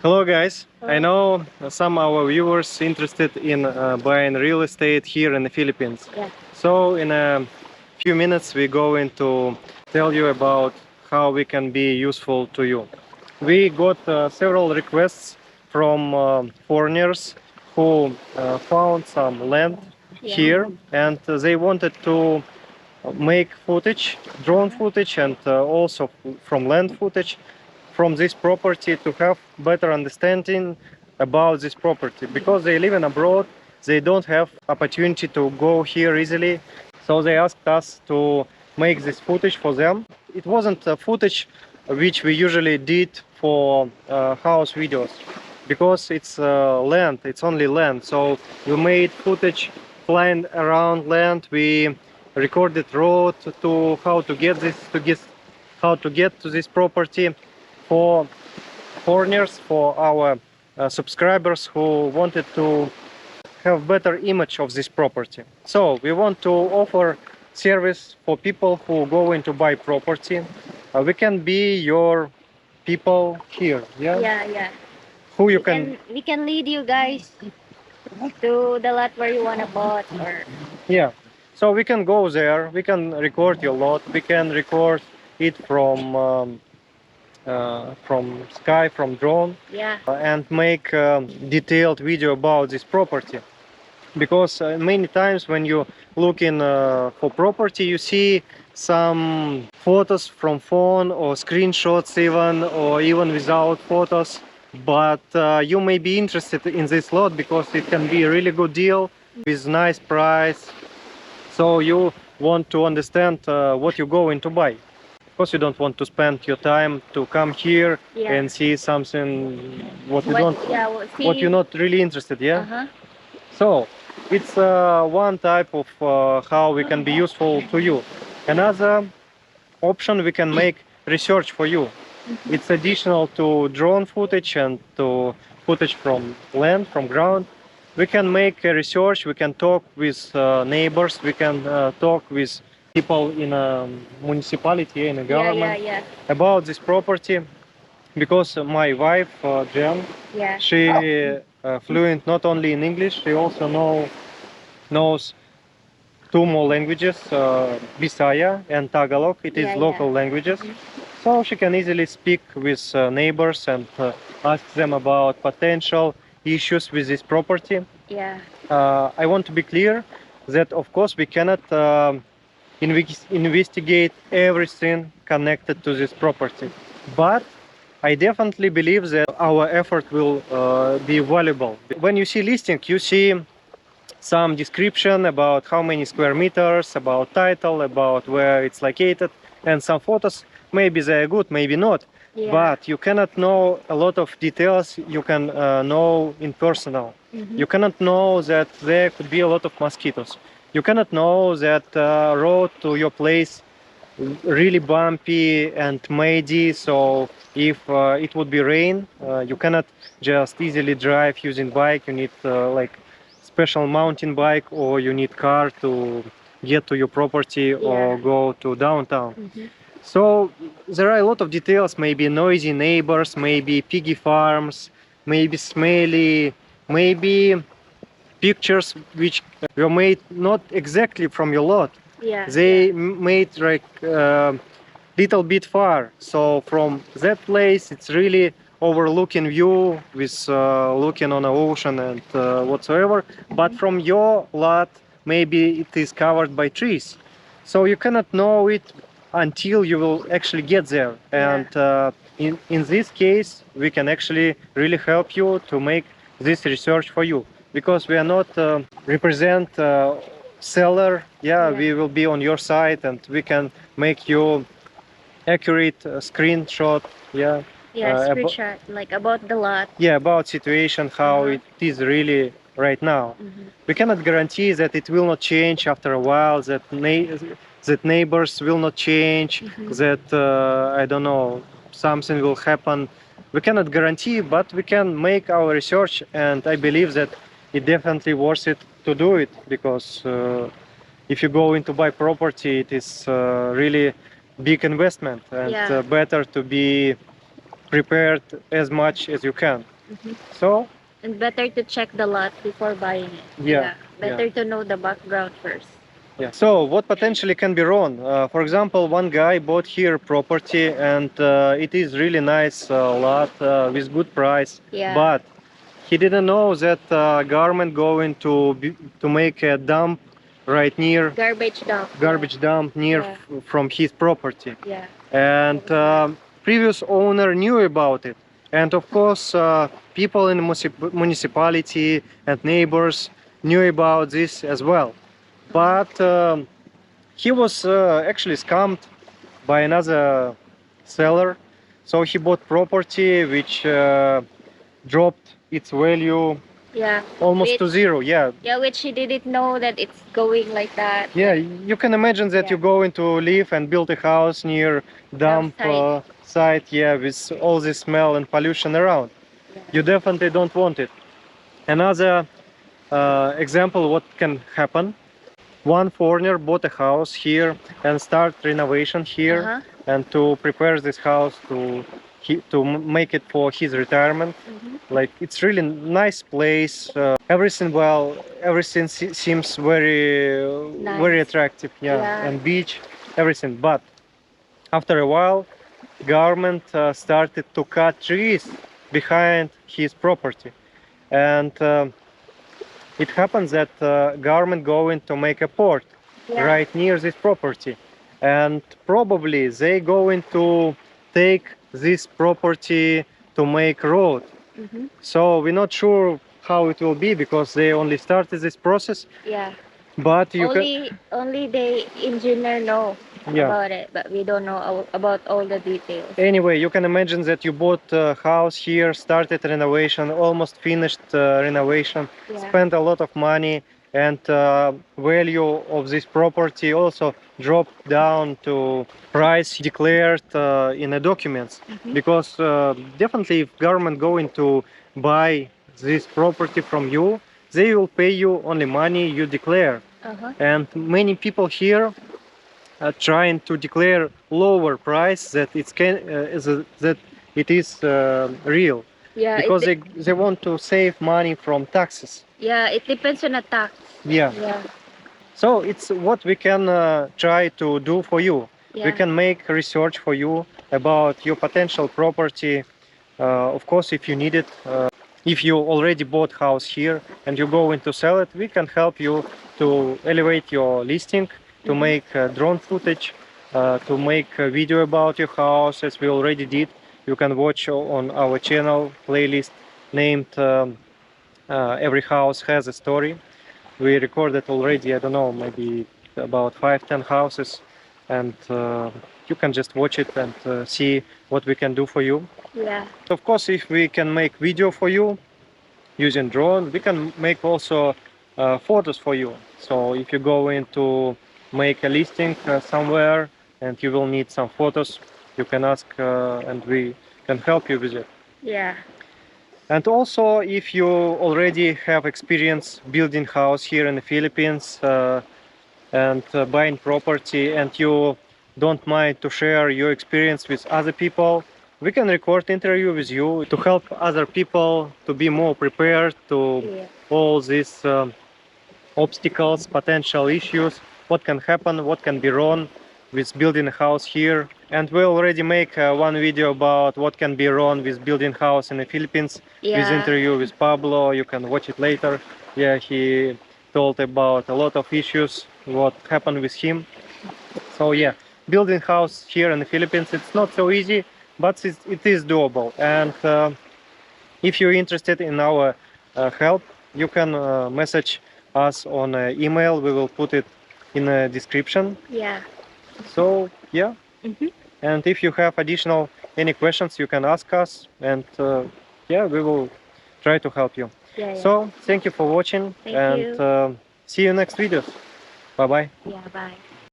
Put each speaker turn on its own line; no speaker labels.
Hello guys, I know some of our viewers interested in buying real estate here in the Philippines.
Yeah.
So in a few minutes we're going to tell you about how we can be useful to you. We got several requests from foreigners who found some land here, and they wanted to make footage, drone footage, and also from land footage from this property to have better understanding about this property, because they live in abroad. They don't have opportunity to go here easily, so they asked us to make this footage for them. It wasn't a footage which we usually did for house videos, because it's land, it's only land. So we made footage flying around land. We recorded road to how to get to this property for foreigners, for our subscribers who wanted to have better image of this property. So we want to offer service for people who go in to buy property. We can be your people here,
Yeah.
who you
We can lead you guys to the lot where you wanna bought, or
yeah. So we can go there, we can record your lot, we can record it from sky, from drone,
yeah.
and make detailed video about this property. Because many times when you look in for property, you see some photos from phone or screenshots even without photos. But you may be interested in this lot because it can be a really good deal with nice price. So you want to understand what you're going to buy. Of course, you don't want to spend your time to come here and see something what you're not really interested. So it's one type of how we can be useful to you. Another option, we can make research for you. It's additional to drone footage and to footage from land, from ground. We can make a research, we can talk with neighbors, we can talk with people in a municipality, in a government, about this property. Because my wife, Jen, she fluent not only in English, she also knows two more languages, Bisaya and Tagalog. It is local languages. So she can easily speak with neighbors and ask them about potential issues with this property. I want to be clear that of course we cannot investigate everything connected to this property, but I definitely believe that our effort will be valuable. When you see listing, you see some description about how many square meters, about title, about where it's located, and some photos. Maybe they're good, maybe not, but you cannot know a lot of details you can know in personal. You cannot know that there could be a lot of mosquitoes. You cannot know that road to your place really bumpy and muddy, so if it would be rain, you cannot just easily drive using bike. You need like special mountain bike, or you need car to get to your property or go to downtown. So there are a lot of details, maybe noisy neighbors, maybe piggy farms, maybe smelly, maybe pictures which were made not exactly from your lot. They made like little bit far. So from that place, it's really overlooking view with looking on the ocean and whatsoever. But from your lot, maybe it is covered by trees. So you cannot know it until you will actually get there. And in this case, we can actually really help you to make this research for you, because we are not represent seller. We will be on your side and we can make you accurate screenshot.
Screenshot like about the lot.
About situation, how it is really right now. We cannot guarantee that it will not change after a while, that neighbors will not change, that I don't know, something will happen. We cannot guarantee, but we can make our research, and I believe that it definitely worth it to do it, because if you go into buy property, it is really big investment, and better to be prepared as much as you can. So
And better to check the lot before buying it.
yeah,
Better to know the background first.
yeah. So what potentially can be wrong? For example, one guy bought here property, and it is really nice lot with good price.
Yeah.
But he didn't know that government going to make a dump right near
Garbage dump.
near from his property.
Yeah.
And previous owner knew about it, and of course people in the municipality and neighbors knew about this as well, but he was actually scammed by another seller. So he bought property which dropped its value
Yeah.
almost to zero. Yeah,
Yeah, which he didn't know that it's going like that.
yeah, you can imagine that you go into live and build a house near dump site, yeah, with all this smell and pollution around. You definitely don't want it. Another example what can happen: one foreigner bought a house here and start renovation here, and to prepare this house to make it for his retirement. Like, it's really nice place, everything well, everything seems very very attractive, and beach, everything. But after a while, government started to cut trees behind his property, and it happens that government going to make a port right near this property, and probably they going to take this property to make road. So we're not sure how it will be, because they only started this process.
Yeah.
But you
only the engineer know about it, but we don't know about all the details.
Anyway, you can imagine that you bought a house here, started renovation, almost finished renovation, spent a lot of money, and value of this property also dropped down to price declared in the documents. Because definitely, if government going to buy this property from you, they will pay you only money you declare. And many people here trying to declare lower price that that it is real.
Yeah,
because they want to save money from taxes.
Yeah, it depends on the tax.
Yeah. So it's what we can try to do for you. We can make research for you about your potential property. Of course, if you need it, if you already bought house here and you're going to sell it, we can help you to elevate your listing, to make drone footage, to make a video about your house, as we already did. You can watch on our channel playlist named Every House Has a Story. We recorded already, I don't know, maybe about 5-10 houses, and you can just watch it and see what we can do for you.
Yeah.
Of course, if we can make video for you using drone, we can make also photos for you. So if you go into make a listing somewhere and you will need some photos, you can ask and we can help you with it.
Yeah.
And also, if you already have experience building house here in the Philippines and buying property, and you don't mind to share your experience with other people, we can record interview with you to help other people to be more prepared to all these obstacles, potential issues, what can happen, what can be wrong with building a house here. And we already make one video about what can be wrong with building house in the Philippines, with interview with Pablo. You can watch it later. Yeah, he told about a lot of issues, what happened with him. So yeah, building house here in the Philippines, it's not so easy, but it is doable. And if you're interested in our help, you can message us on email. We will put it in the description.
Yeah.
So yeah. And if you have additional any questions, you can ask us, and yeah, we will try to help you. So thank you for watching, and see you next videos. Bye bye.
Yeah, bye.